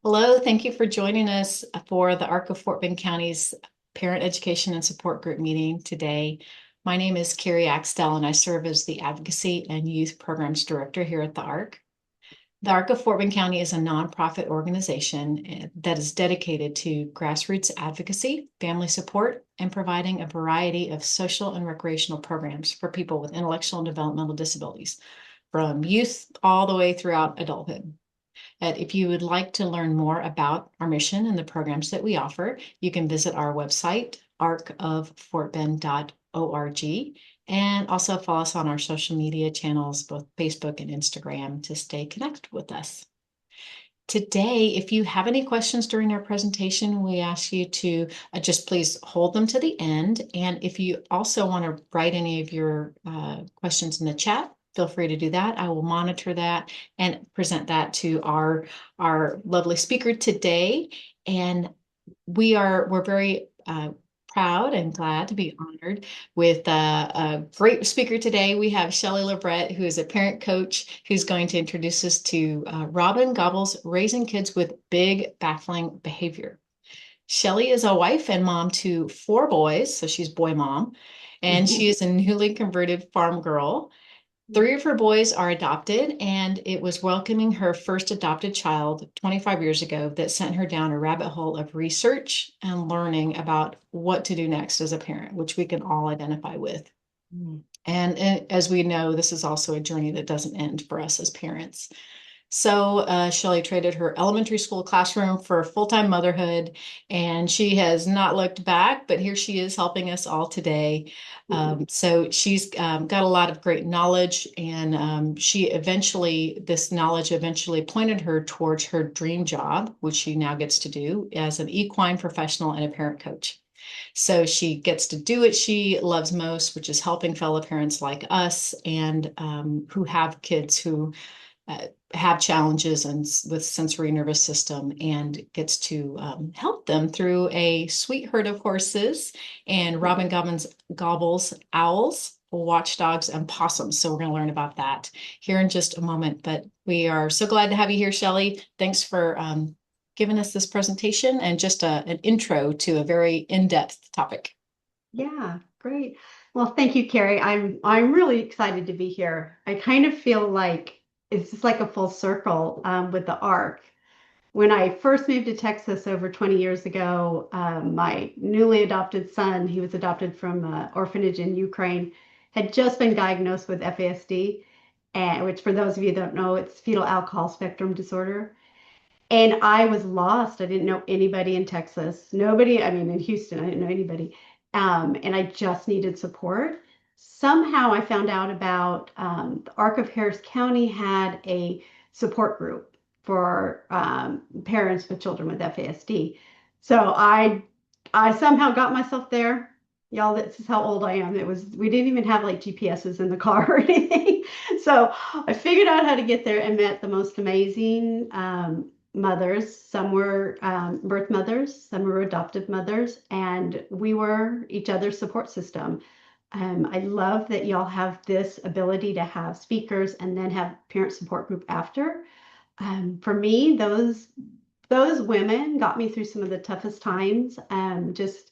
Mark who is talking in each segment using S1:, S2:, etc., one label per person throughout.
S1: Hello, thank you for joining us for the ARC of Fort Bend County's Parent Education and Support Group meeting today. My name is Carrie Axtell, and I serve as the Advocacy and Youth Programs Director here at the ARC. The ARC of Fort Bend County is a nonprofit organization that is dedicated to grassroots advocacy, family support, and providing a variety of social and recreational programs for people with intellectual and developmental disabilities, from youth all the way throughout adulthood. If you would like to learn more about our mission and the programs that we offer, you can visit our website, arcoffortbend.org, and also follow us on our social media channels, both Facebook and Instagram, to stay connected with us. Today, if you have any questions during our presentation, we ask you to just please hold them to the end. And if you also want to write any of your questions in the chat, feel free to do that. I will monitor that and present that to our lovely speaker today. And we're very proud and glad to be honored with a great speaker today. We have Shelley Lebrett, who is a parent coach, who's going to introduce us to Robyn Gobbel's Raising Kids with Big Baffling Behavior. Shelley is a wife and mom to four boys, so she's boy mom, and she is a newly converted farm girl. Three of her boys are adopted, and it was welcoming her first adopted child 25 years ago that sent her down a rabbit hole of research and learning about what to do next as a parent, which we can all identify with. And as we know, this is also a journey that doesn't end for us as parents. So Shelley traded her elementary school classroom for full-time motherhood, and she has not looked back, but here she is helping us all today. So she's got a lot of great knowledge, and this knowledge eventually pointed her towards her dream job, which she now gets to do as an equine professional and a parent coach. So she gets to do what she loves most, which is helping fellow parents like us and who have kids who have challenges and with sensory nervous system, and gets to help them through a sweet herd of horses and Gobbel's owls, watchdogs, and possums. So we're going to learn about that here in just a moment. But we are so glad to have you here, Shelley. Thanks for giving us this presentation and just an intro to a very in-depth topic.
S2: Yeah, great. Well, thank you, Carrie. I'm really excited to be here. I kind of feel like it's just like a full circle with the ARC. When I first moved to Texas over 20 years ago, my newly adopted son, he was adopted from an orphanage in Ukraine, had just been diagnosed with FASD, and which for those of you that don't know, it's fetal alcohol spectrum disorder. And I was lost. I didn't know anybody in Texas. Nobody, I mean, in Houston, I didn't know anybody. And I just needed support. Somehow I found out about the ARC of Harris County had a support group for parents with children with FASD. So I somehow got myself there. Y'all, this is how old I am. We didn't even have like GPSs in the car or anything. So I figured out how to get there and met the most amazing mothers. Some were birth mothers, some were adoptive mothers, and we were each other's support system. I love that y'all have this ability to have speakers and then have parent support group after. For me, those women got me through some of the toughest times. Just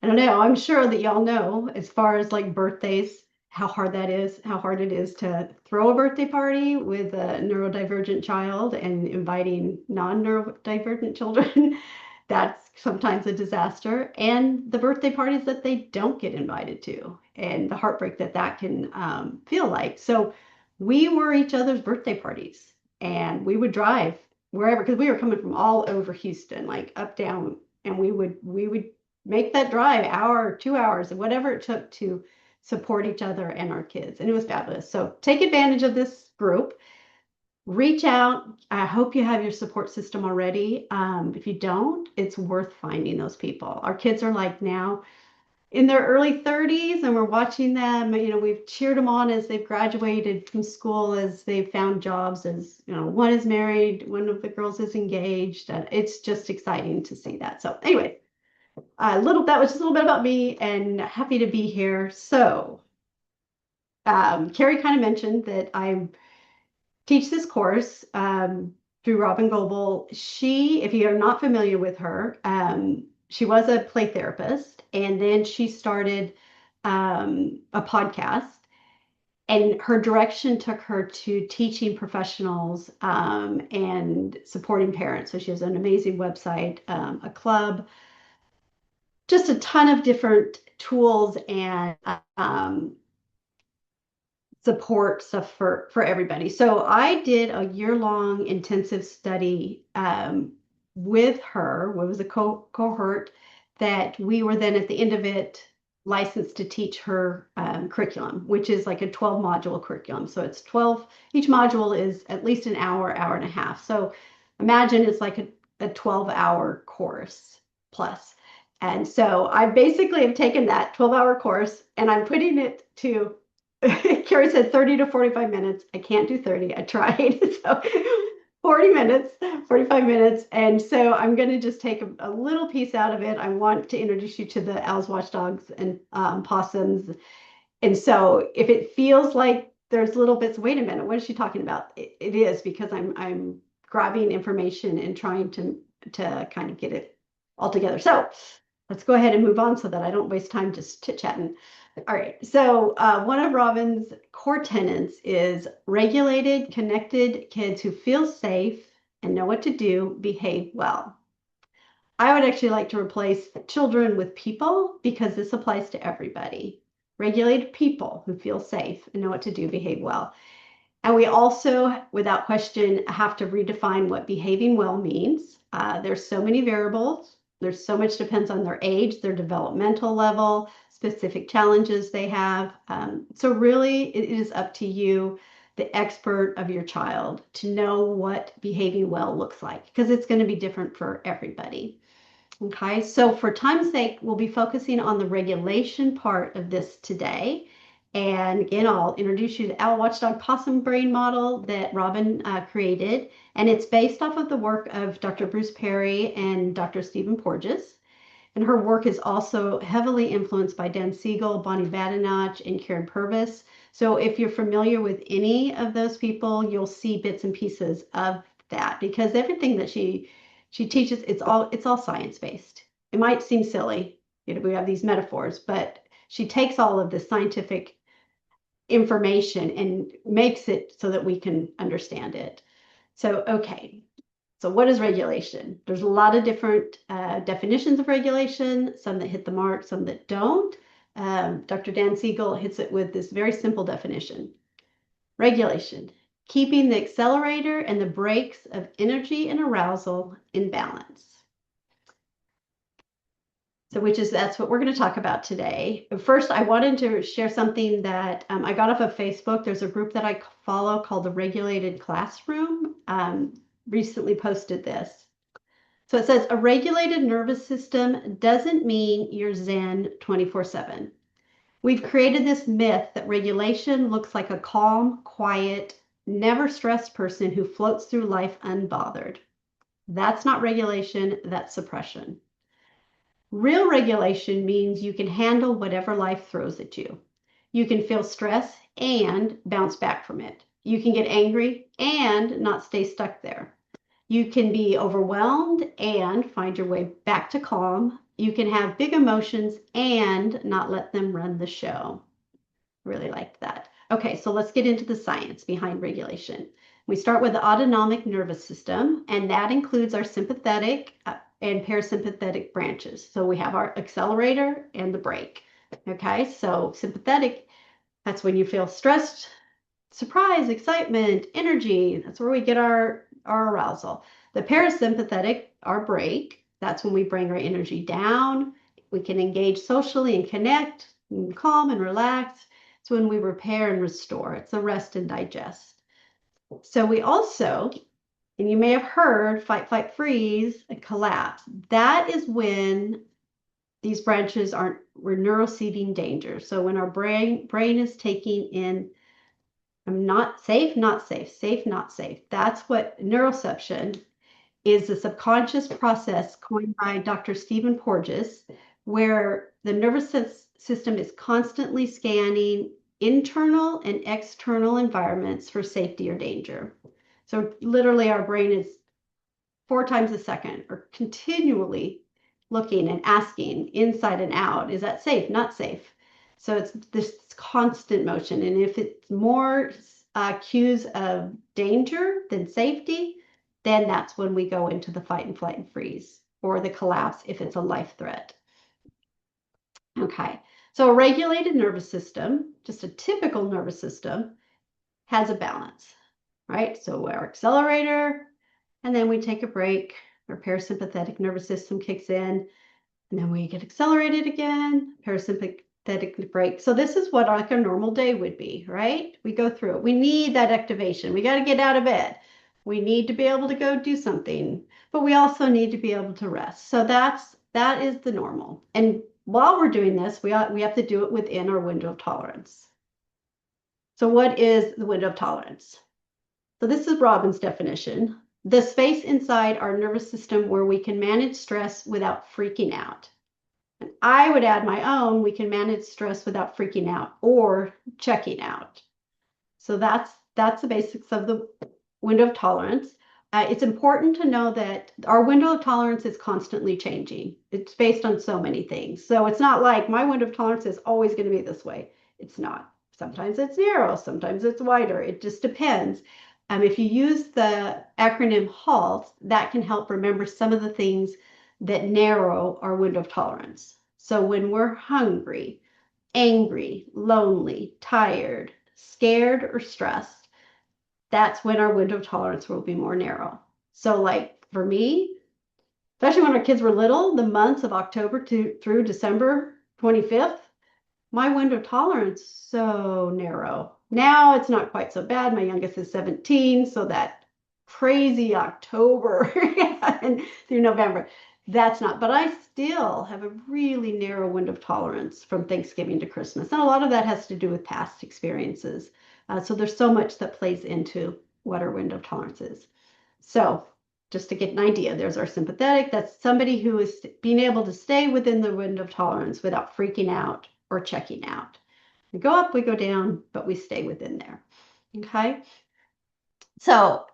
S2: I don't know. I'm sure that y'all know as far as like birthdays, how hard that is, how hard it is to throw a birthday party with a neurodivergent child and inviting non-neurodivergent children. That's sometimes a disaster. And the birthday parties that they don't get invited to, and the heartbreak that that can feel like. So we were each other's birthday parties, and we would drive wherever because we were coming from all over Houston, like up, down, and we would make that drive hour, 2 hours, whatever it took to support each other and our kids. And it was fabulous. So take advantage of this group. Reach out. I hope you have your support system already. If you don't, it's worth finding those people. Our kids are like now in their early 30s, and we're watching them. We've cheered them on as they've graduated from school, as they've found jobs, as one is married, one of the girls is engaged. And it's just exciting to see that. So anyway, that was just a little bit about me, and happy to be here. So Carrie kind of mentioned that I teach this course. through Robyn Gobbel. She, if you're not familiar with her, she was a play therapist, and then she started a podcast. And her direction took her to teaching professionals and supporting parents. So she has an amazing website, a club, just a ton of different tools and support stuff for everybody. So I did a year-long intensive study with her. It was a cohort that we were then at the end of it licensed to teach her curriculum, which is like a 12 module curriculum. So it's 12, each module is at least an hour, hour and a half. So imagine it's like a 12-hour course plus. And so I basically have taken that 12-hour course and I'm putting it to Carrie said 30 to 45 minutes. I can't do 30. I tried. So 40 minutes, 45 minutes. And so I'm going to just take a little piece out of it. I want to introduce you to the owls, watchdogs, and possums. And so if it feels like there's little bits, wait a minute, what is she talking about? It is because I'm grabbing information and trying to kind of get it all together. So let's go ahead and move on so that I don't waste time just chit-chatting. All right, so one of Robyn's core tenets is regulated, connected kids who feel safe and know what to do, behave well. I would actually like to replace children with people because this applies to everybody. Regulated people who feel safe and know what to do, behave well. And we also, without question, have to redefine what behaving well means. There's so many variables. There's so much depends on their age, their developmental level, specific challenges they have. So really, it is up to you, the expert of your child, to know what behaving well looks like because it's going to be different for everybody. Okay, so for time's sake, we'll be focusing on the regulation part of this today. And again, I'll introduce you to the Owl Watchdog Possum Brain model that Robyn created. And it's based off of the work of Dr. Bruce Perry and Dr. Stephen Porges. And her work is also heavily influenced by Dan Siegel, Bonnie Badenoch, and Karen Purvis. So if you're familiar with any of those people, you'll see bits and pieces of that because everything that she teaches, it's all science-based. It might seem silly, we have these metaphors, but she takes all of this scientific information and makes it so that we can understand it. So, okay. So what is regulation? There's a lot of different definitions of regulation, some that hit the mark, some that don't. Dr. Dan Siegel hits it with this very simple definition. Regulation, keeping the accelerator and the brakes of energy and arousal in balance. So that's what we're going to talk about today. First, I wanted to share something that I got off of Facebook. There's a group that I follow called the Regulated Classroom. Recently posted this. So it says, a regulated nervous system doesn't mean you're Zen 24/7. We've created this myth that regulation looks like a calm, quiet, never stressed person who floats through life unbothered. That's not regulation, that's suppression. Real regulation means you can handle whatever life throws at you. You can feel stress and bounce back from it. You can get angry and not stay stuck there. You can be overwhelmed and find your way back to calm. You can have big emotions and not let them run the show. Really liked that. Okay, so let's get into the science behind regulation. We start with the autonomic nervous system, and that includes our sympathetic and parasympathetic branches. So we have our accelerator and the brake. Okay, so sympathetic, that's when you feel stressed, surprise, excitement, energy. That's where we get our arousal. The parasympathetic, our brake, that's when we bring our energy down. We can engage socially and connect, and calm and relax. It's when we repair and restore. It's a rest and digest. So we also, and you may have heard, fight, flight, freeze, and collapse. That is when these branches we're neuroseeding danger. So when our brain is taking in, I'm not safe, not safe, safe, not safe. That's what neuroception is, the subconscious process coined by Dr. Stephen Porges, where the nervous system is constantly scanning internal and external environments for safety or danger. So literally our brain is 4 times a second or continually looking and asking inside and out, is that safe, not safe? So it's this constant motion. And if it's more cues of danger than safety, then that's when we go into the fight and flight and freeze or the collapse if it's a life threat. Okay, so a regulated nervous system, just a typical nervous system, has a balance, right? So our accelerator, and then we take a break. Our parasympathetic nervous system kicks in, and then we get accelerated again, parasympathetic break. So this is what like a normal day would be, right? We go through it. We need that activation. We got to get out of bed. We need to be able to go do something, but we also need to be able to rest. So that is the normal. And while we're doing this, we have to do it within our window of tolerance. So what is the window of tolerance? So this is Robyn's definition. The space inside our nervous system where we can manage stress without freaking out. And I would add my own, we can manage stress without freaking out or checking out. So that's the basics of the window of tolerance. It's important to know that our window of tolerance is constantly changing. It's based on so many things. So it's not like my window of tolerance is always going to be this way. It's not. Sometimes it's narrow, sometimes it's wider. It just depends. If you use the acronym HALT, that can help remember some of the things that narrow our window of tolerance. So when we're hungry, angry, lonely, tired, scared, or stressed, that's when our window of tolerance will be more narrow. So like for me, especially when our kids were little, the months of October through December 25th, my window of tolerance so narrow. Now it's not quite so bad. My youngest is 17, so that crazy October and through November, that's not. But I still have a really narrow window of tolerance from Thanksgiving to Christmas, and a lot of that has to do with past experiences. So there's so much that plays into what our window of tolerance is. So just to get an idea, there's our sympathetic. That's somebody who is being able to stay within the window of tolerance without freaking out or checking out. We go up, we go down, but we stay within there. Okay. So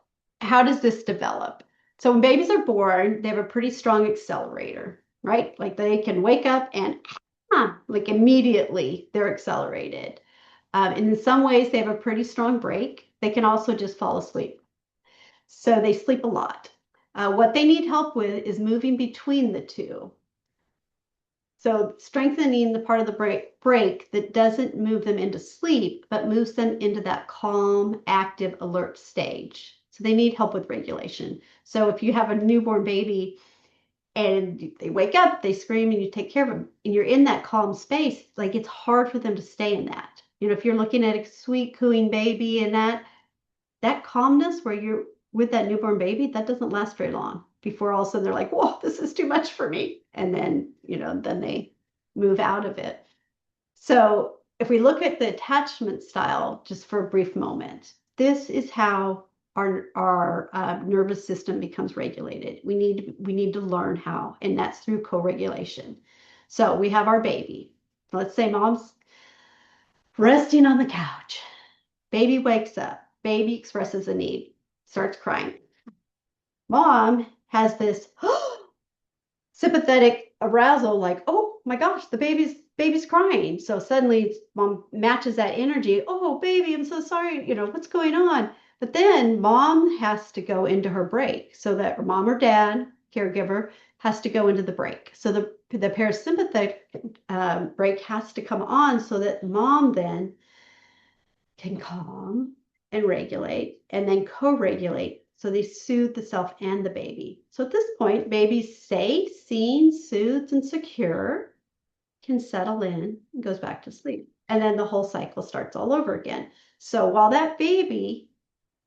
S2: how does this develop? So when babies are born, they have a pretty strong accelerator, right? Like they can wake up and like immediately they're accelerated. And in some ways, they have a pretty strong break. They can also just fall asleep. So they sleep a lot. What they need help with is moving between the two. So strengthening the part of the break that doesn't move them into sleep, but moves them into that calm, active, alert stage. So they need help with regulation. So if you have a newborn baby and they wake up, they scream, and you take care of them, and you're in that calm space, like it's hard for them to stay in that. You know, if you're looking at a sweet cooing baby and that calmness where you're with that newborn baby, that doesn't last very long before all of a sudden they're like, whoa, this is too much for me. And then, then they move out of it. So if we look at the attachment style, just for a brief moment, this is how our nervous system becomes regulated. We need to learn how, and that's through co-regulation. So we have our baby. Let's say mom's resting on the couch. Baby wakes up. Baby expresses a need, starts crying. Mom has this sympathetic arousal, like, oh my gosh, the baby's crying. So suddenly mom matches that energy. Oh, baby, I'm so sorry. What's going on? But then mom has to go into her break, so that mom or dad, caregiver, has to go into the break. So the parasympathetic break has to come on so that mom then can calm and regulate and then co-regulate. So they soothe the self and the baby. So at this point, baby stays seen, soothed, and secure, can settle in, and goes back to sleep. And then the whole cycle starts all over again. So while that baby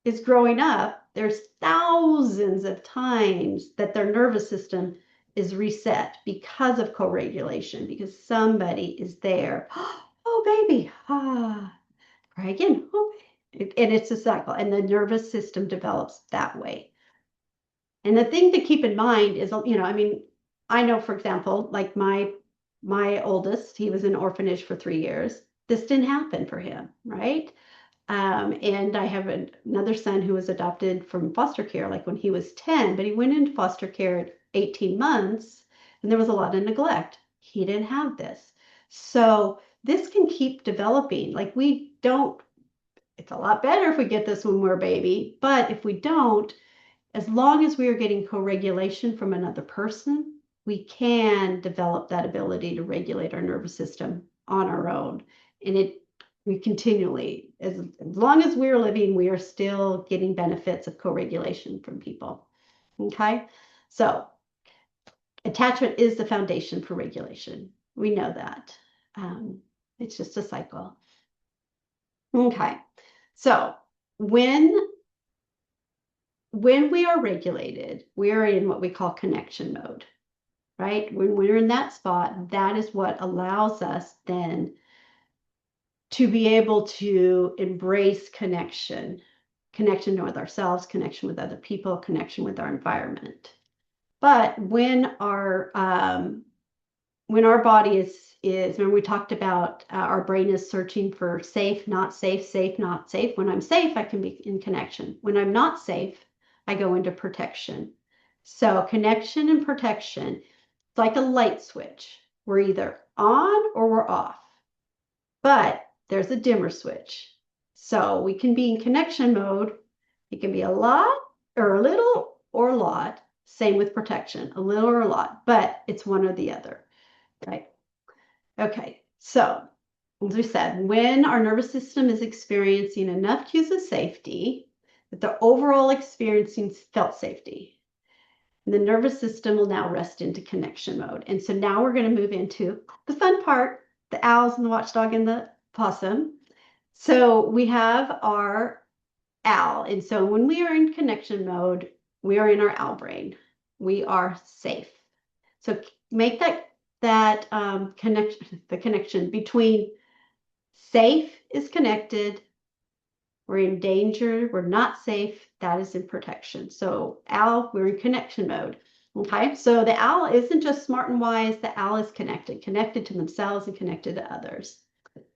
S2: is growing up, there's thousands of times that their nervous system is reset because of co-regulation, because somebody is there. Oh, baby. Cry again. Oh, and it's a cycle, and the nervous system develops that way. And the thing to keep in mind is, I know, for example, like my oldest, he was in orphanage for 3 years. This didn't happen for him, right? And I have another son who was adopted from foster care, like when he was 10, but he went into foster care at 18 months and there was a lot of neglect. He didn't have this. So this can keep developing. Like we don't, it's a lot better if we get this when we're a baby, but if we don't, as long as we are getting co-regulation from another person, we can develop that ability to regulate our nervous system on our own. And we continually, as long as we're living, we are still getting benefits of co-regulation from people. Okay. So attachment is the foundation for regulation. We know that. Um, it's just a cycle. Okay. So when we are regulated, we are in what we call connection mode, right? When we're in that spot, that is what allows us then to be able to embrace connection, connection with ourselves, connection with other people, connection with our environment. But when our body is when we talked about our brain is searching for safe, not safe, safe, not safe. When I'm safe, I can be in connection. When I'm not safe, I go into protection. So connection and protection, it's like a light switch. We're either on or we're off, but there's a dimmer switch. So we can be in connection mode. It can be a lot or a little or a lot. Same with protection, a little or a lot, but it's one or the other, right? Okay, so as we said, when our nervous system is experiencing enough cues of safety, that the overall experiencing felt safety, the nervous system will now rest into connection mode. And so now we're going to move into the fun part, the owls and the watchdog and the possum. So we have our owl. And so when we are in connection mode, we are in our owl brain. We are safe. So make that connection, the connection between safe is connected, we're in danger, we're not safe, that is in protection. So owl, we're in connection mode. Okay, so the owl isn't just smart and wise, the owl is connected to themselves and connected to others.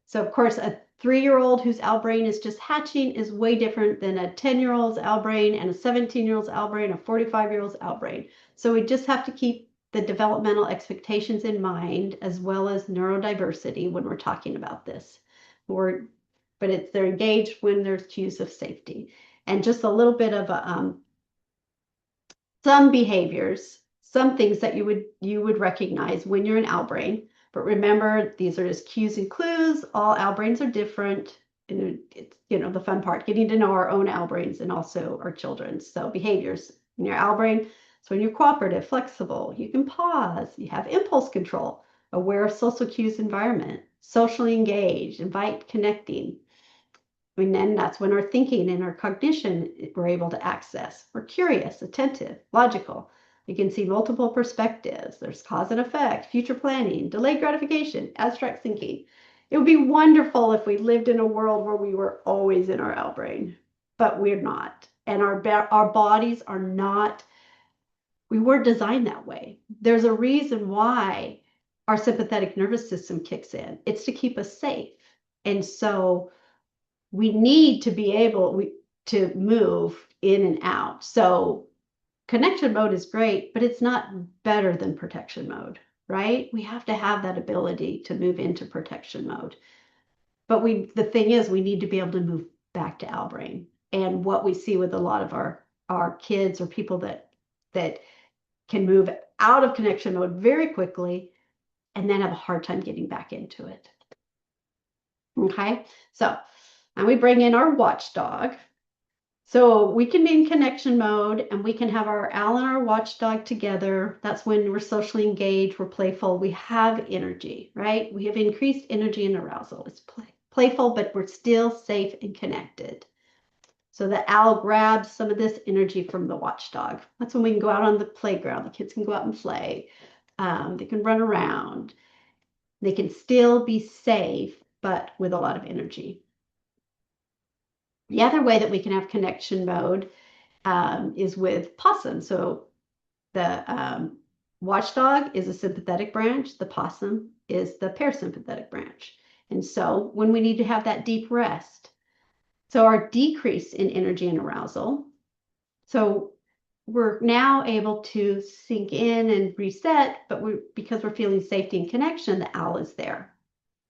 S2: So of course, a 3-year-old whose owl brain is just hatching is way different than a 10-year-old's owl brain and a 17-year-old's owl brain, a 45-year-old's owl brain. So we just have to keep the developmental expectations in mind, as well as neurodiversity when we're talking about this. But they're engaged when there's cues of safety. And just a little bit of some behaviors, some things that you would recognize when you're in owl brain. But remember, these are just cues and clues. All owl brains are different. And it's, the fun part, getting to know our own owl brains and also our children's. So behaviors in your owl brain. So when you're cooperative, flexible, you can pause, you have impulse control, aware of social cues environment, socially engaged, invite connecting. And then that's when our thinking and our cognition we're able to access. We're curious, attentive, logical. You can see multiple perspectives. There's cause and effect, future planning, delayed gratification, abstract thinking. It would be wonderful if we lived in a world where we were always in our owl brain, but we're not. And our bodies are not, we weren't designed that way. There's a reason why our sympathetic nervous system kicks in. It's to keep us safe. And so we need to be able to move in and out. So connection mode is great, but it's not better than protection mode, right? We have to have that ability to move into protection mode. But the thing is, we need to be able to move back to owl brain. And what we see with a lot of our kids or people that can move out of connection mode very quickly and then have a hard time getting back into it. Okay, so and we bring in our watchdog. So we can be in connection mode and we can have our owl and our watchdog together. That's when we're socially engaged, we're playful, we have energy, right? We have increased energy and arousal. It's playful, but we're still safe and connected. So the owl grabs some of this energy from the watchdog. That's when we can go out on the playground. The kids can go out and play. They can run around. They can still be safe, but with a lot of energy. The other way that we can have connection mode is with possum. So the watchdog is a sympathetic branch. The possum is the parasympathetic branch. And so when we need to have that deep rest, So our decrease in energy and arousal. So we're now able to sink in and reset, but because we're feeling safety and connection, the owl is there,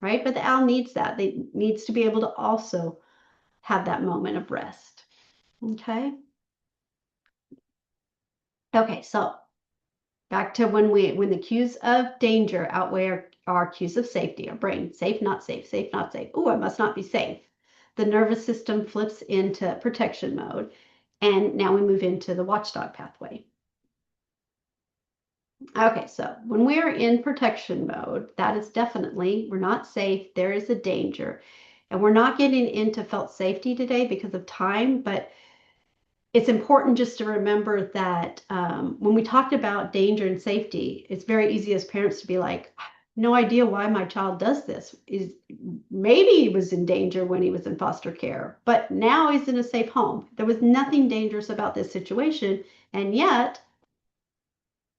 S2: right? But the owl needs that. They needs to be able to also have that moment of rest. Okay. Okay, so back to when the cues of danger outweigh our cues of safety, our brain, safe, not safe, safe, not safe. Oh, I must not be safe. The nervous system flips into protection mode, and now we move into the watchdog pathway. Okay, so when we are in protection mode, that is definitely, we're not safe, there is a danger. And we're not getting into felt safety today because of time, but it's important just to remember that when we talked about danger and safety, it's very easy as parents to be like, no idea why my child does this. Is maybe he was in danger when he was in foster care, but now he's in a safe home. There was nothing dangerous about this situation, and yet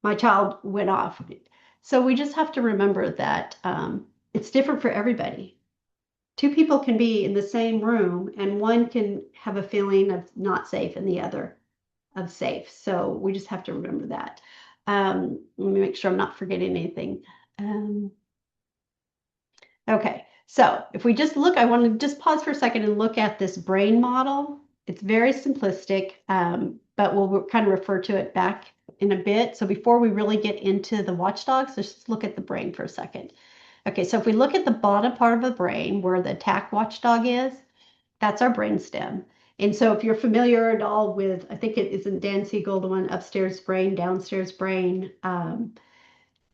S2: my child went off. So we just have to remember that it's different for everybody. Two people can be in the same room, and one can have a feeling of not safe and the other of safe. So we just have to remember that. Let me make sure I'm not forgetting anything. Um, okay, so if we just look, I want to just pause for a second and look at this brain model. It's very simplistic, but we'll kind of refer to it back in a bit. So before we really get into the watchdogs, let's just look at the brain for a second. Okay, so if we look at the bottom part of the brain where the attack watchdog is, that's our brain stem. And so if you're familiar at all with, I think it isn't Dan Siegel, the one upstairs brain, downstairs brain,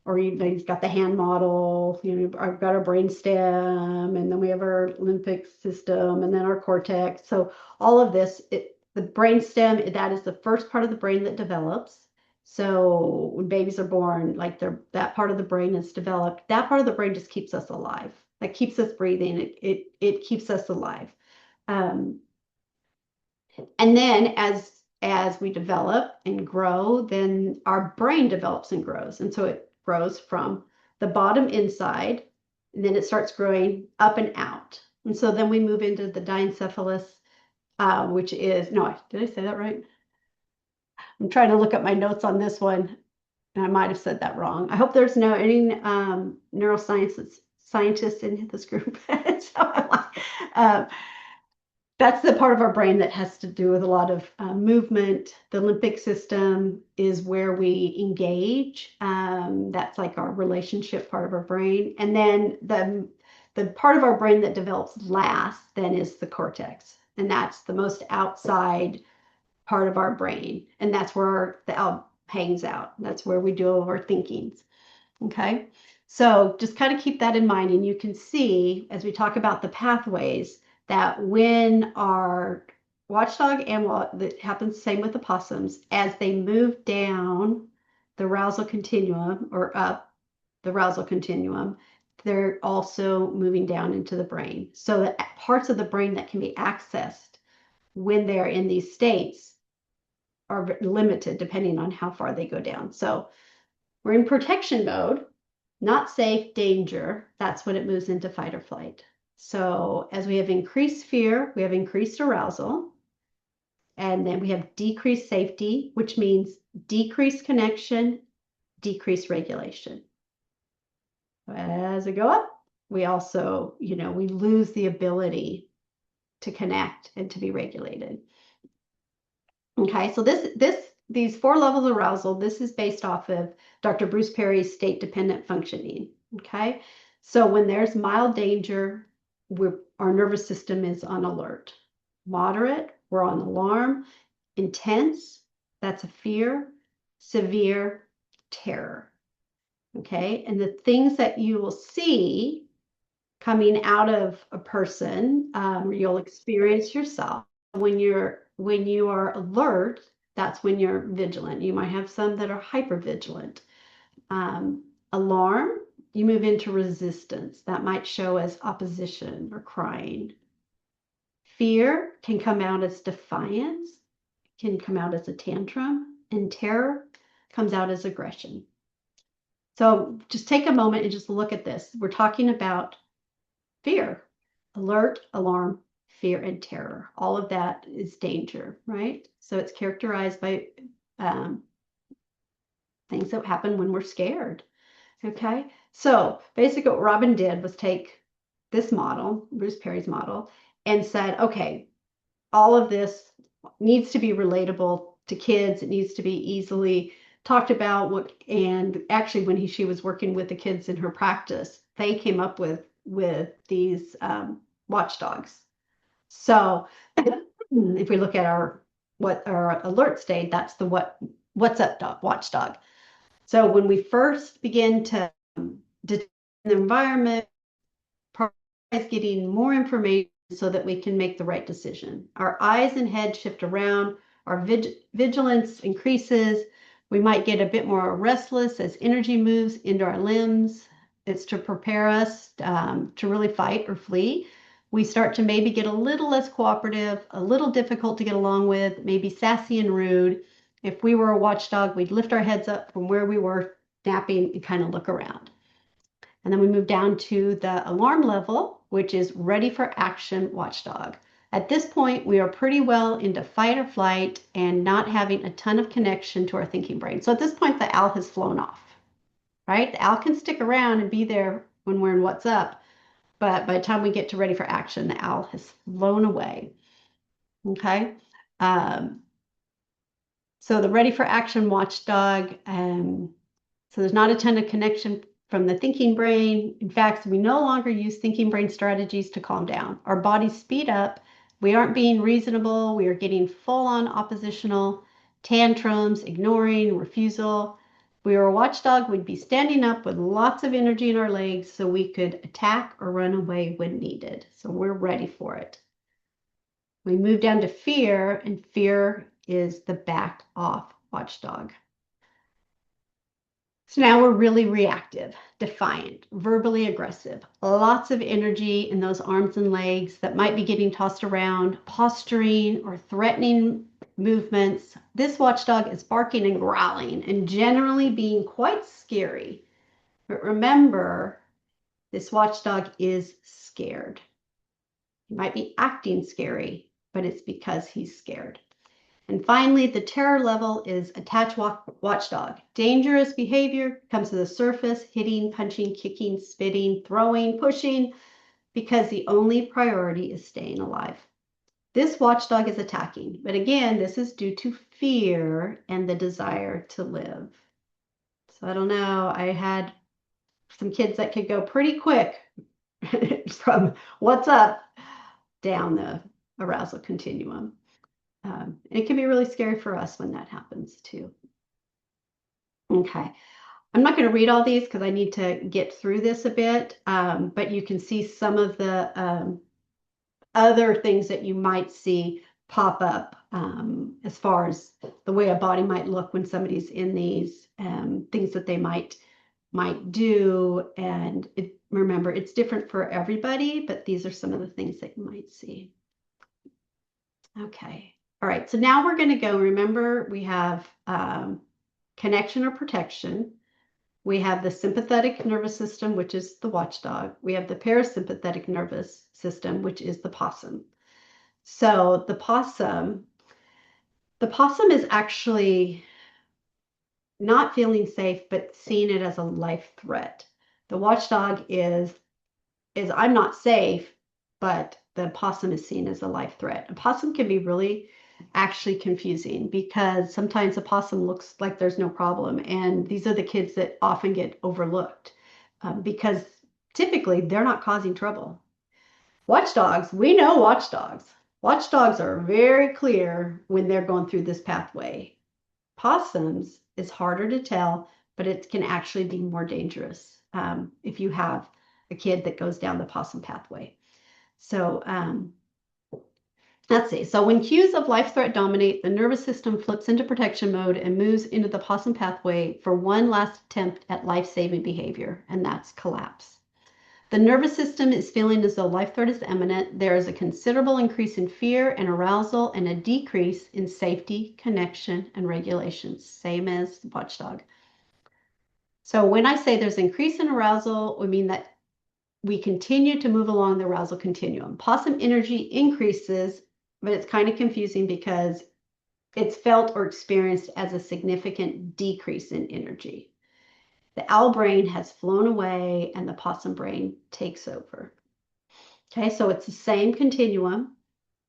S2: or you've got the hand model, I've got our brain stem, and then we have our limbic system, and then our cortex. So all of this, the brain stem, that is the first part of the brain that develops. So when babies are born, like that part of the brain is developed. That part of the brain just keeps us alive. That keeps us breathing. It keeps us alive. Um, and then as we develop and grow, then our brain develops and grows. And so it grows from the bottom inside, and then it starts growing up and out. And so then we move into the diencephalus, which is, no, did I say that right? I'm trying to look at my notes on this one, and I might have said that wrong. I hope there's any neuroscience scientists in this group. That's the part of our brain that has to do with a lot of movement. The limbic system is where we engage. That's like our relationship part of our brain. And then the part of our brain that develops last then is the cortex. And that's the most outside part of our brain. And that's where the out hangs out. That's where we do all of our thinkings. Okay. So just kind of keep that in mind. And you can see as we talk about the pathways that when our watchdog and that happens the same with the possums, as they move down the arousal continuum or up the arousal continuum, they're also moving down into the brain. So that parts of the brain that can be accessed when they're in these states are limited depending on how far they go down. So we're in protection mode, not safe, danger. That's when it moves into fight or flight. So as we have increased fear, we have increased arousal, and then we have decreased safety, which means decreased connection, decreased regulation. As we go up, we also, we lose the ability to connect and to be regulated. Okay, so these 4 levels of arousal, this is based off of Dr. Bruce Perry's state-dependent functioning. Okay, so when there's mild danger, our nervous system is on alert. Moderate, we're on alarm. Intense, that's a fear. Severe, terror. Okay, and the things that you will see coming out of a person, you'll experience yourself. When you are alert, that's when you're vigilant. You might have some that are hyper vigilant. Alarm, you move into resistance. That might show as opposition or crying. Fear can come out as defiance, can come out as a tantrum, and terror comes out as aggression. So just take a moment and just look at this. We're talking about fear, alert, alarm, fear, and terror. All of that is danger, right? So it's characterized by um, things that happen when we're scared. Okay, so basically what Robyn did was take this model, Bruce Perry's model, and said, okay, all of this needs to be relatable to kids. It needs to be easily talked about. And actually, when she was working with the kids in her practice, they came up with these watchdogs. So if we look at our alert state, that's the what's up dog, watchdog. So when we first begin to detect the environment, prioritize getting more information so that we can make the right decision. Our eyes and head shift around, our vigilance increases. We might get a bit more restless as energy moves into our limbs. It's to prepare us to really fight or flee. We start to maybe get a little less cooperative, a little difficult to get along with, maybe sassy and rude. If we were a watchdog, we'd lift our heads up from where we were napping and kind of look around. And then we move down to the alarm level, which is ready for action watchdog. At this point, we are pretty well into fight or flight and not having a ton of connection to our thinking brain. So at this point, the owl has flown off, right? The owl can stick around and be there when we're in what's up, but by the time we get to ready for action, the owl has flown away. Okay. Um, so the ready for action watchdog, so there's not a ton of connection from the thinking brain. In fact, we no longer use thinking brain strategies to calm down. Our bodies speed up. We aren't being reasonable. We are getting full on oppositional tantrums, ignoring, refusal. If we were a watchdog, we'd be standing up with lots of energy in our legs so we could attack or run away when needed. So we're ready for it. We move down to fear, and fear is the back off watchdog. So now we're really reactive, defiant, verbally aggressive, lots of energy in those arms and legs that might be getting tossed around, posturing or threatening movements. This watchdog is barking and growling and generally being quite scary. But remember, this watchdog is scared. He might be acting scary, but it's because he's scared. And finally, the terror level is attached watchdog. Dangerous behavior comes to the surface, hitting, punching, kicking, spitting, throwing, pushing, because the only priority is staying alive. This watchdog is attacking, but again, this is due to fear and the desire to live. So I don't know, I had some kids that could go pretty quick from what's up down the arousal continuum. It can be really scary for us when that happens too. Okay, I'm not going to read all these because I need to get through this a bit, but you can see some of the other things that you might see pop up as far as the way a body might look when somebody's in these things that they might do. And remember, it's different for everybody, but these are some of the things that you might see. Okay. All right. So now we're going to go. Remember, we have connection or protection. We have the sympathetic nervous system, which is the watchdog. We have the parasympathetic nervous system, which is the possum. So the possum is actually not feeling safe, but seeing it as a life threat. The watchdog is I'm not safe, but the possum is seen as a life threat. A possum can be really actually confusing because sometimes a possum looks like there's no problem. And these are the kids that often get overlooked because typically they're not causing trouble. Watchdogs, we know watchdogs. Watchdogs are very clear when they're going through this pathway. Possums is harder to tell, but it can actually be more dangerous if you have a kid that goes down the possum pathway. So let's see. So when cues of life threat dominate, the nervous system flips into protection mode and moves into the possum pathway for one last attempt at life-saving behavior, and that's collapse. The nervous system is feeling as though life threat is imminent. There is a considerable increase in fear and arousal and a decrease in safety, connection, and regulation, same as the watchdog. So when I say there's increase in arousal, we mean that we continue to move along the arousal continuum. Possum energy increases, but it's kind of confusing because it's felt or experienced as a significant decrease in energy. The owl brain has flown away and the possum brain takes over. Okay, so it's the same continuum,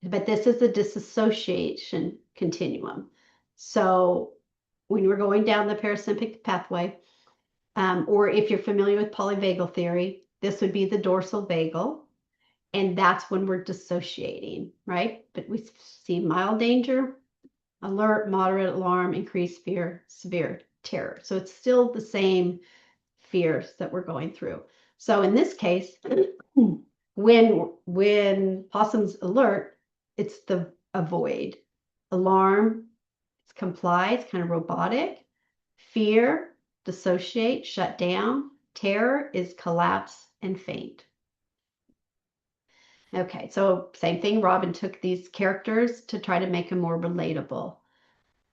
S2: but this is the dissociation continuum. So when we're going down the parasympathetic pathway, or if you're familiar with polyvagal theory, this would be the dorsal vagal, and that's when we're dissociating, right? But we see mild danger, alert, moderate alarm, increased fear, severe terror. So it's still the same fears that we're going through. So in this case, when possum's alert, it's the avoid. Alarm, it's comply, it's kind of robotic. Fear, dissociate, shut down. Terror is collapse and faint. Okay, so same thing. Robyn took these characters to try to make them more relatable.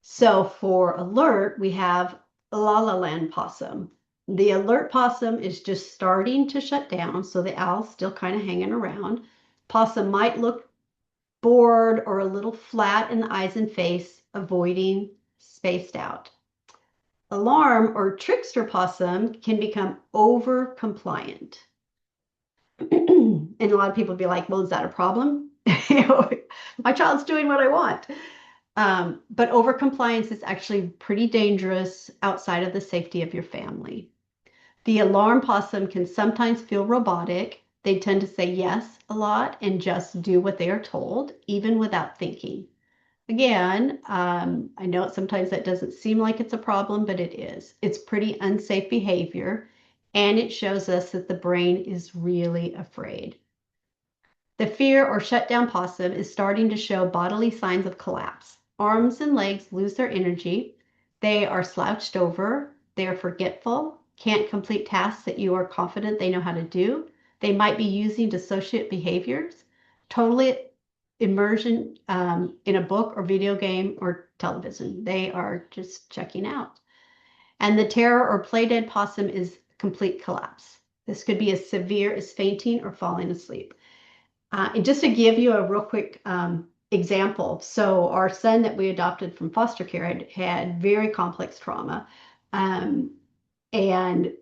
S2: So for alert, we have La La Land possum. The alert possum is just starting to shut down, so the owl's still kind of hanging around. Possum might look bored or a little flat in the eyes and face, avoiding, spaced out. Alarm or trickster possum can become over compliant. And a lot of people would be like, well, is that a problem? My child's doing what I want. But overcompliance is actually pretty dangerous outside of the safety of your family. The alarm possum can sometimes feel robotic. They tend to say yes a lot and just do what they are told, even without thinking. Again, I know sometimes that doesn't seem like it's a problem, but it is. It's pretty unsafe behavior, and it shows us that the brain is really afraid. The fear or shutdown possum is starting to show bodily signs of collapse. Arms and legs lose their energy. They are slouched over. They are forgetful, can't complete tasks that you are confident they know how to do. They might be using dissociative behaviors, totally immersion in a book or video game or television. They are just checking out. And the terror or play dead possum is complete collapse. This could be as severe as fainting or falling asleep. And just to give you a real quick example, so our son that we adopted from foster care had very complex trauma. And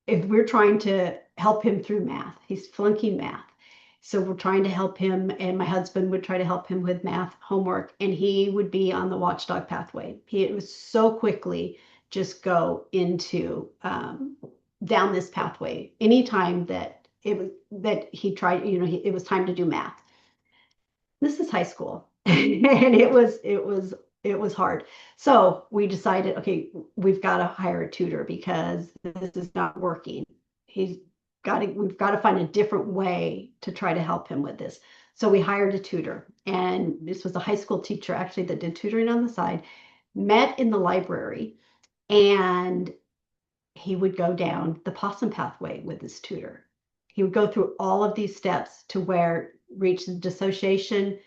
S2: if we're trying to help him through math, he's flunking math. So we're trying to help him, and my husband would try to help him with math homework, and he would be on the watchdog pathway. He would so quickly just go into down this pathway anytime that he tried, it was time to do math. This is high school, and it was hard. So we decided, okay, we've got to hire a tutor because this is not working. We've got to find a different way to try to help him with this. So we hired a tutor, and this was a high school teacher actually that did tutoring on the side, met in the library, and he would go down the possum pathway with his tutor. He would go through all of these steps to where reach the dissociation,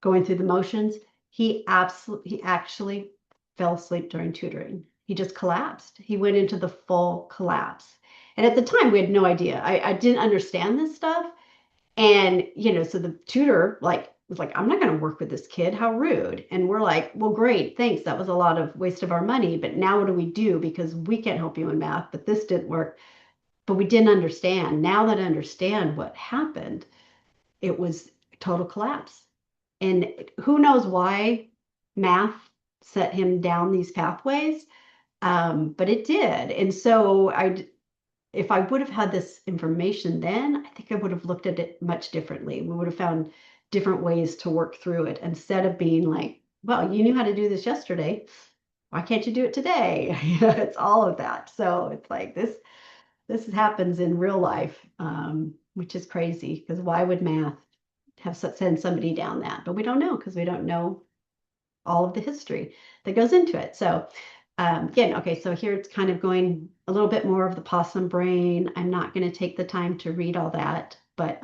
S2: going through the motions. He actually fell asleep during tutoring. He just collapsed. He went into the full collapse. And at the time, we had no idea. I didn't understand this stuff. And, so the tutor was like, I'm not going to work with this kid. How rude. And we're like, well, great. Thanks. That was a lot of waste of our money. But now what do we do? Because we can't help you in math, but this didn't work. But we didn't understand. Now that I understand what happened, it was total collapse. And who knows why math set him down these pathways, but it did. And so if I would have had this information then, I think I would have looked at it much differently. We would have found different ways to work through it instead of being like, well, you knew how to do this yesterday. Why can't you do it today? It's all of that. So it's like this happens in real life, which is crazy because why would math send somebody down that? But we don't know because we don't know all of the history that goes into it. So again, okay, so here it's kind of going a little bit more of the possum brain. I'm not going to take the time to read all that, but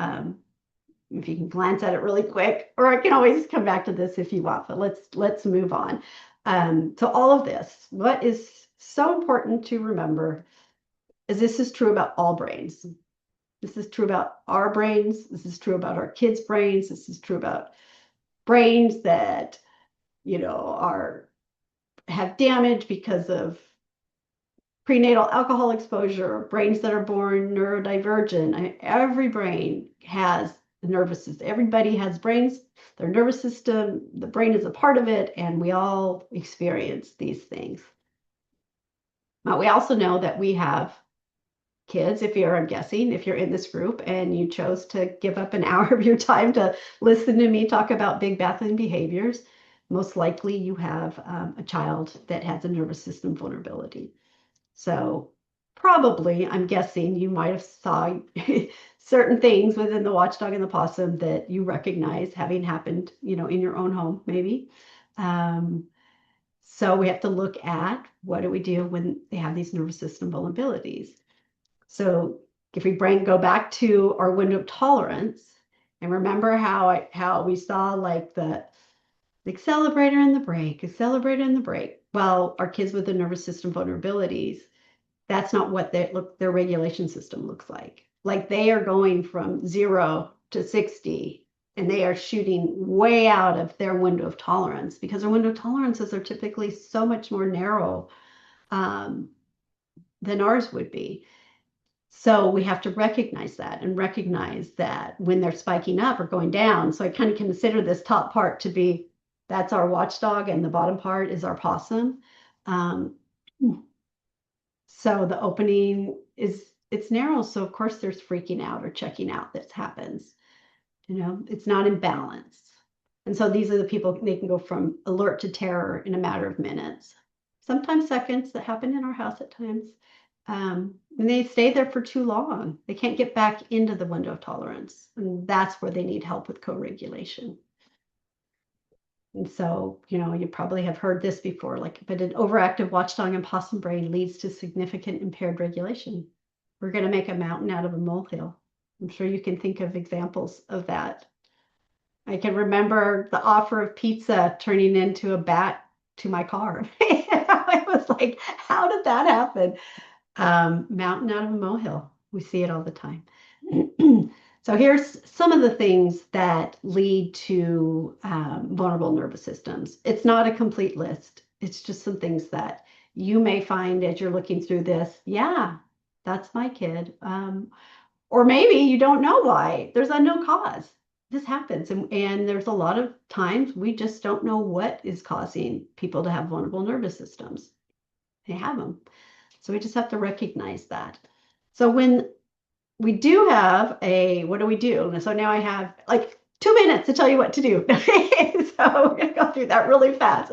S2: if you can glance at it really quick, or I can always come back to this if you want, but let's move on. So all of this, what is so important to remember is this is true about all brains. This is true about our brains. This is true about our kids' brains. This is true about brains that, are have damage because of prenatal alcohol exposure, brains that are born neurodivergent. Every brain has a nervous system. Everybody has brains, their nervous system, the brain is a part of it, and we all experience these things. Now, we also know that we have kids, I'm guessing, if you're in this group and you chose to give up an hour of your time to listen to me talk about big baffling behaviors, most likely you have a child that has a nervous system vulnerability. So probably, I'm guessing you might have saw certain things within the watchdog and the possum that you recognize having happened, in your own home, maybe. Um, so we have to look at what do we do when they have these nervous system vulnerabilities. So if we go back to our window of tolerance and remember how we saw like the accelerator and the brake, accelerator and the brake. Well, our kids with the nervous system vulnerabilities, that's not what their regulation system looks like. Like they are going from 0 to 60 and they are shooting way out of their window of tolerance because their window of tolerances are typically so much more narrow um, than ours would be. So we have to recognize that and recognize that when they're spiking up or going down. So I kind of consider this top part to be that's our watchdog and the bottom part is our possum. Um, so the opening it's narrow. So of course there's freaking out or checking out that happens. It's not in balance. And so these are the people, they can go from alert to terror in a matter of minutes, sometimes seconds. That happen in our house at times. And they stay there for too long. They can't get back into the window of tolerance. And that's where they need help with co-regulation. And so, you probably have heard this before, but an overactive watchdog and possum brain leads to significant impaired regulation. We're going to make a mountain out of a molehill. I'm sure you can think of examples of that. I can remember the offer of pizza turning into a bat to my car. I was like, how did that happen? Mountain out of a molehill. We see it all the time. So here's some of the things that lead to vulnerable nervous systems. It's not a complete list. It's just some things that you may find as you're looking through this. Yeah, that's my kid. Or maybe you don't know why. There's a no cause. This happens. And there's a lot of times we just don't know what is causing people to have vulnerable nervous systems. They have them. So we just have to recognize that. So when we do have what do we do? And so now I have like 2 minutes to tell you what to do. So we're going to go through that really fast.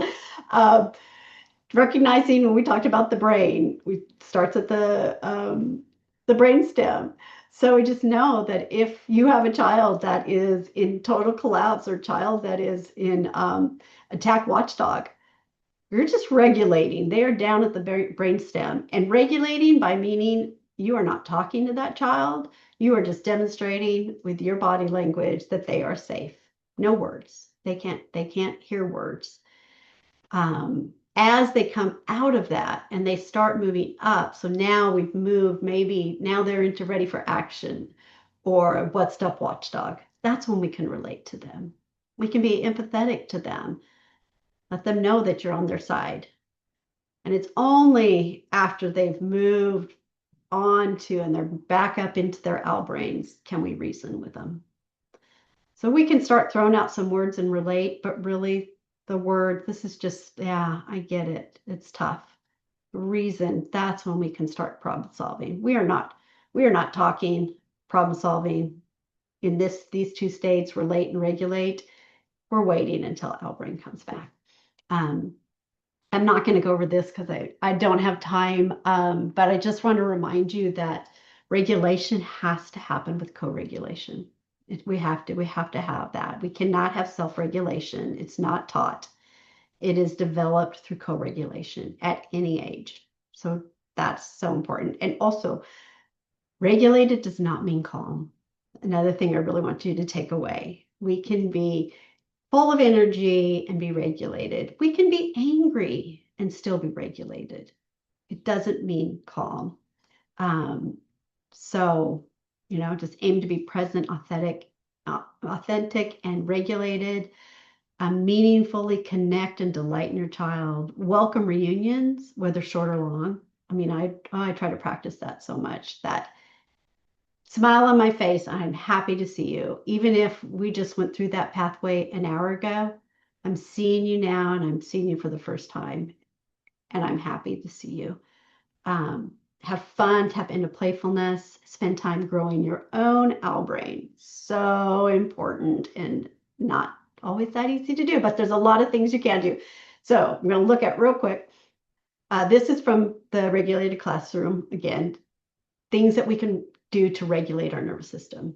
S2: Recognizing when we talked about the brain, we starts at the brain stem. So we just know that if you have a child that is in total collapse or child that is in attack watchdog, you're just regulating. They are down at the brain stem. And regulating by meaning you are not talking to that child. You are just demonstrating with your body language that they are safe. No words. They can't hear words. As they come out of that and they start moving up, so now we've moved, maybe now they're into ready for action or what's up watchdog. That's when we can relate to them. We can be empathetic to them. Let them know that you're on their side. And it's only after they've moved on to and they're back up into their owl brains can we reason with them. So we can start throwing out some words and relate, but really the word, this is just, yeah, I get it. It's tough. Reason, that's when we can start problem solving. We are not talking problem solving in these two states, relate and regulate. We're waiting until owl brain comes back. I'm not going to go over this because I don't have time, but I just want to remind you that regulation has to happen with co-regulation. We have to have that. We cannot have self-regulation. It's not taught. It is developed through co-regulation at any age. So that's so important. And also, regulated does not mean calm. Another thing I really want you to take away. We can be full of energy and be regulated. We can be angry and still be regulated. It doesn't mean calm. So just aim to be present, authentic and regulated, meaningfully connect and delight in your child, welcome reunions, whether short or long. I mean, I try to practice that so much that smile on my face. I'm happy to see you. Even if we just went through that pathway an hour ago, I'm seeing you now and I'm seeing you for the first time. And I'm happy to see you. Have fun, tap into playfulness, spend time growing your own owl brain. So important and not always that easy to do, but there's a lot of things you can do. So I'm going to look at real quick. This is from the regulated classroom. Again, things that we can do to regulate our nervous system.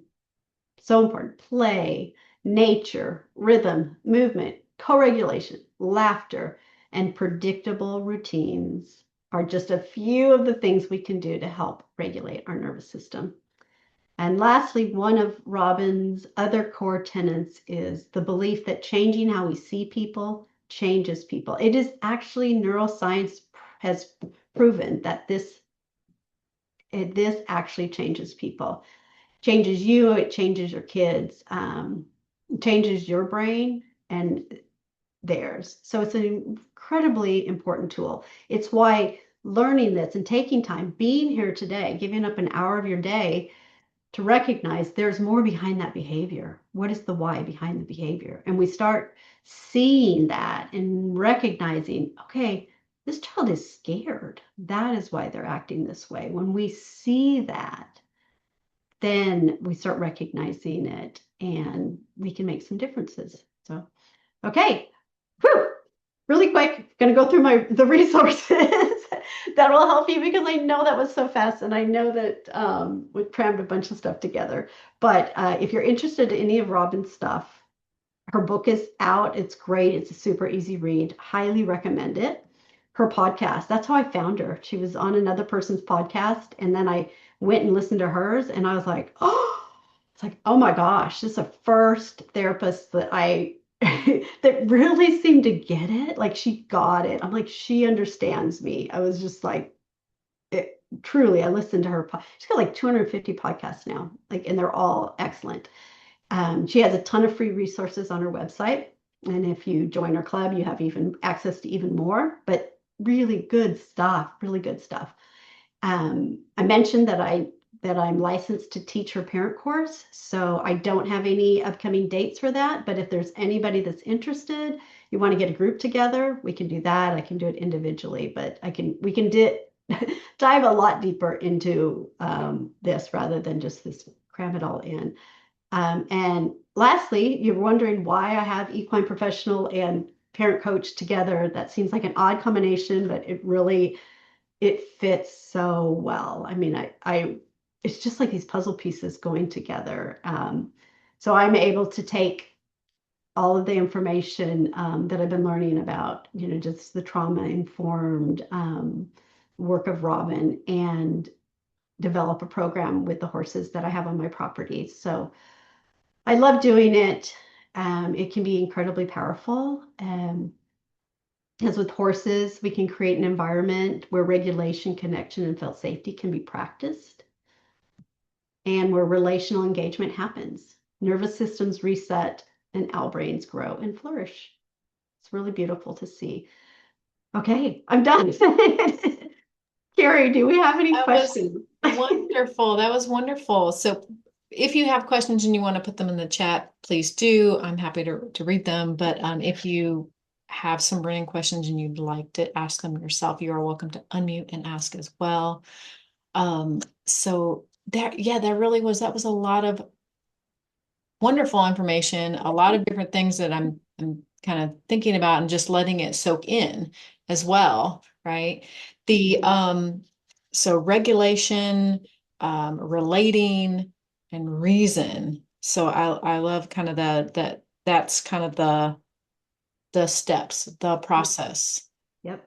S2: So important. Play, nature, rhythm, movement, co-regulation, laughter, and predictable routines are just a few of the things we can do to help regulate our nervous system. And lastly, one of Robyn's other core tenets is the belief that changing how we see people changes people. It is actually neuroscience has proven that this actually changes people, changes you, it changes your kids, changes your brain and theirs. So it's an incredibly important tool. It's why learning this and taking time, being here today, giving up an hour of your day to recognize there's more behind that behavior. What is the why behind the behavior? And we start seeing that and recognizing, okay, this child is scared. That is why they're acting this way. When we see that, then we start recognizing it and we can make some differences. So, okay. Whew. Really quick, going to go through the resources that will help you because I know that was so fast and I know that we crammed a bunch of stuff together. But if you're interested in any of Robyn's stuff, her book is out. It's great. It's a super easy read. Highly recommend it. Her podcast, that's how I found her. She was on another person's podcast and then I went and listened to hers and I was like, oh, it's like, oh my gosh, this is the first therapist that that really seemed to get it. Like she got it. I'm like, she understands me. I was just like, truly, I listened to her. She's got like 250 podcasts now, like, and they're all excellent. She has a ton of free resources on her website. And if you join her club, you have even access to even more, but really good stuff, really good stuff. I mentioned that I'm licensed to teach her parent course, so I don't have any upcoming dates for that. But if there's anybody that's interested, you want to get a group together, we can do that. I can do it individually, but we can dive a lot deeper into this rather than just this cram it all in. And lastly, you're wondering why I have equine professional and parent coach together. That seems like an odd combination, but it fits so well. I mean, it's just like these puzzle pieces going together. So I'm able to take all of the information that I've been learning about, just the trauma informed work of Robyn and develop a program with the horses that I have on my property. So I love doing it. It can be incredibly powerful. As with horses, we can create an environment where regulation, connection, and felt safety can be practiced and where relational engagement happens. Nervous systems reset and owl brains grow and flourish. It's really beautiful to see. Okay, I'm done. Carrie, do we have any
S1: That was
S2: questions?
S1: wonderful. That was wonderful. So if you have questions and you want to put them in the chat, please do. I'm happy to read them. But if you have some burning questions and you'd like to ask them yourself, you are welcome to unmute and ask as well. So that was a lot of wonderful information, a lot of different things that I'm kind of thinking about and just letting it soak in as well, right? The so regulation, relating, and reason. So I love kind of that's kind of the steps, the process.
S2: Yep.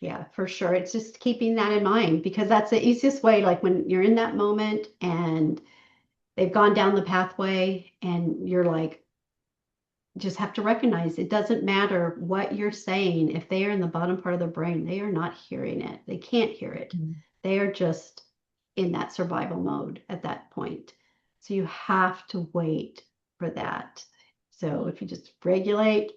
S2: Yeah, for sure. It's just keeping that in mind because that's the easiest way. Like when you're in that moment and they've gone down the pathway and you're like, just have to recognize it doesn't matter what you're saying. If they are in the bottom part of the brain, they are not hearing it. They can't hear it.
S1: Mm.
S2: They are just in that survival mode at that point. So you have to wait for that. So if you just regulate,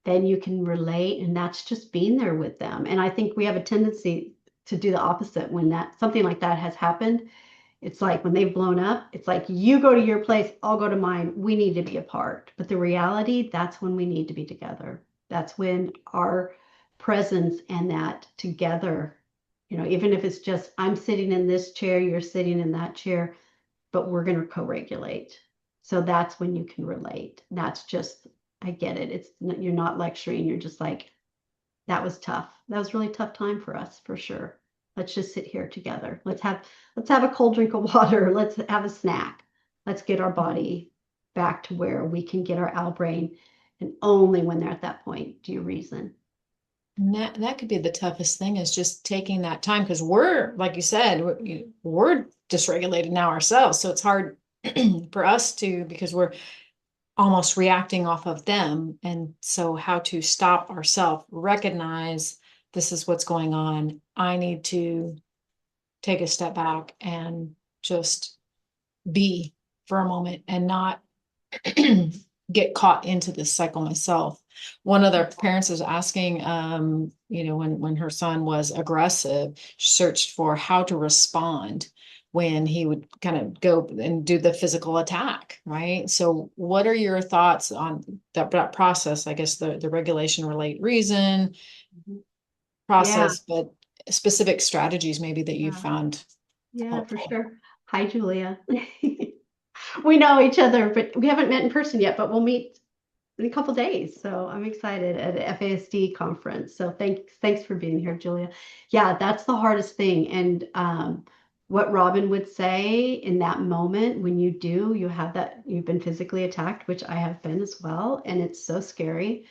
S2: then you can relate, and that's just being there with them. And I think we have a tendency to do the opposite when that something like that has happened. It's like when they've blown up, it's like you go to your place, I'll go to mine. We need to be apart. But the reality, that's when we need to be together. That's when our presence and that together, even if it's just I'm sitting in this chair, you're sitting in that chair, but we're going to co-regulate. So that's when you can relate. That's just, I get it. It's you're not lecturing. You're just like, that was tough. That was a really tough time for us, for sure. Let's just sit here together. Let's have a cold drink of water. Let's have a snack. Let's get our body back to where we can get our owl brain. And only when they're at that point do you reason.
S1: And that could be the toughest thing is just taking that time because we're, like you said, we're dysregulated now ourselves. So it's hard for us to, because we're almost reacting off of them. And so how to stop ourselves, recognize this is what's going on. I need to take a step back and just be for a moment and not get caught into this cycle myself. One of their parents was asking, when her son was aggressive, searched for how to respond when he would kind of go and do the physical attack, right? So what are your thoughts on that process? I guess the regulation, relate, reason
S2: Yeah,
S1: process, but specific strategies maybe that you
S2: yeah,
S1: found
S2: yeah, for
S1: helpful.
S2: sure. Hi, Julia. We know each other, but we haven't met in person yet, but we'll meet in a couple days. So I'm excited at the FASD conference. So thanks for being here, Julia. Yeah, that's the hardest thing. And what Robyn would say in that moment when you have that, you've been physically attacked, which I have been as well, and it's so scary.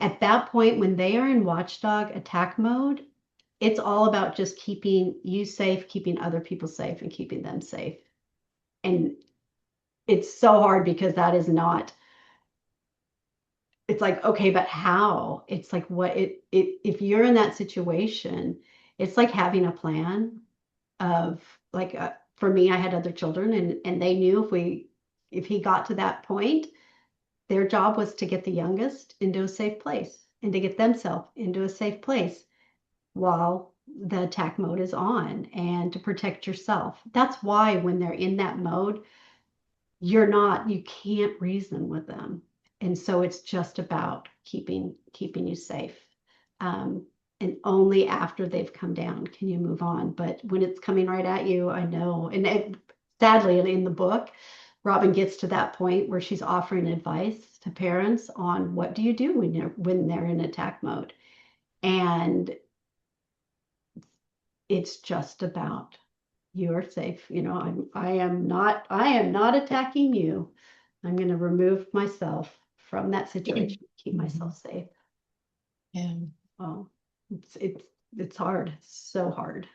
S2: At that point, when they are in watchdog attack mode, it's all about just keeping you safe, keeping other people safe, and keeping them safe. And it's so hard because that is not, it's like, okay, but how? It's like what if you're in that situation, it's like having a plan of like for me, I had other children, and they knew if he got to that point, their job was to get the youngest into a safe place and to get themselves into a safe place while the attack mode is on and to protect yourself. That's why when they're in that mode, you can't reason with them. And so it's just about keeping you safe. Um, and only after they've come down can you move on. But when it's coming right at you, I know. Sadly, in the book, Robyn gets to that point where she's offering advice to parents on what do you do when they're in attack mode. And it's just about you are safe. I am not attacking you. I'm going to remove myself from that situation, keep
S1: Mhm.
S2: myself safe.
S1: Yeah.
S2: Oh, it's hard. It's so hard.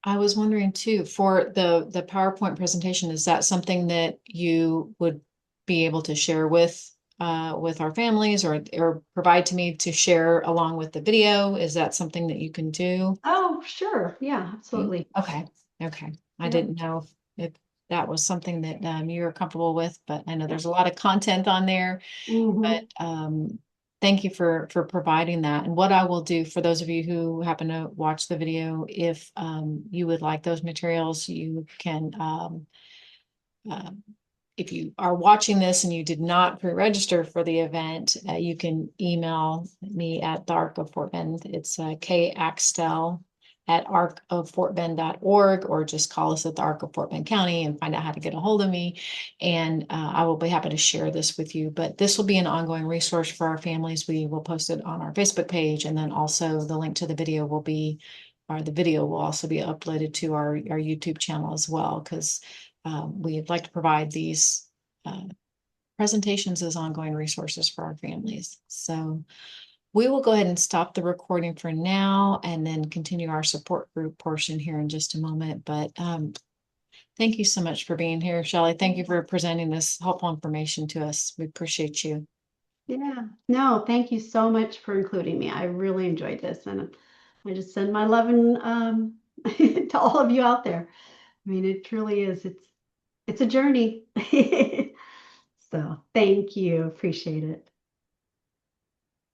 S1: I was wondering too, for the PowerPoint presentation, is that something that you would be able to share with our families or provide to me to share along with the video? Is that something that you can do?
S2: Oh, sure. Yeah, absolutely.
S1: Okay. Okay. I
S2: Yep.
S1: didn't know if that was something that you were comfortable with, but I know there's a lot of content on there.
S2: Hmm.
S1: But thank you for providing that. And what I will do for those of you who happen to watch the video, if you would like those materials, you can uh, if you are watching this and you did not pre-register for the event, you can email me at the Arc of Fort Bend. It's kaxtel at arcoffortbend.org, or just call us at the Arc of Fort Bend County and find out how to get a hold of me. And I will be happy to share this with you. But this will be an ongoing resource for our families. We will post it on our Facebook page, and then also the link to the video will be, or the video will also be uploaded to our YouTube channel as well, because we'd like to provide these uh, presentations as ongoing resources for our families. So we will go ahead and stop the recording for now and then continue our support group portion here in just a moment. But thank you so much for being here, Shelley. Thank you for presenting this helpful information to us. We appreciate you.
S2: Yeah. No, thank you so much for including me. I really enjoyed this, and I just send my love and to all of you out there. I mean, it truly is. It's a journey. So thank you. Appreciate it.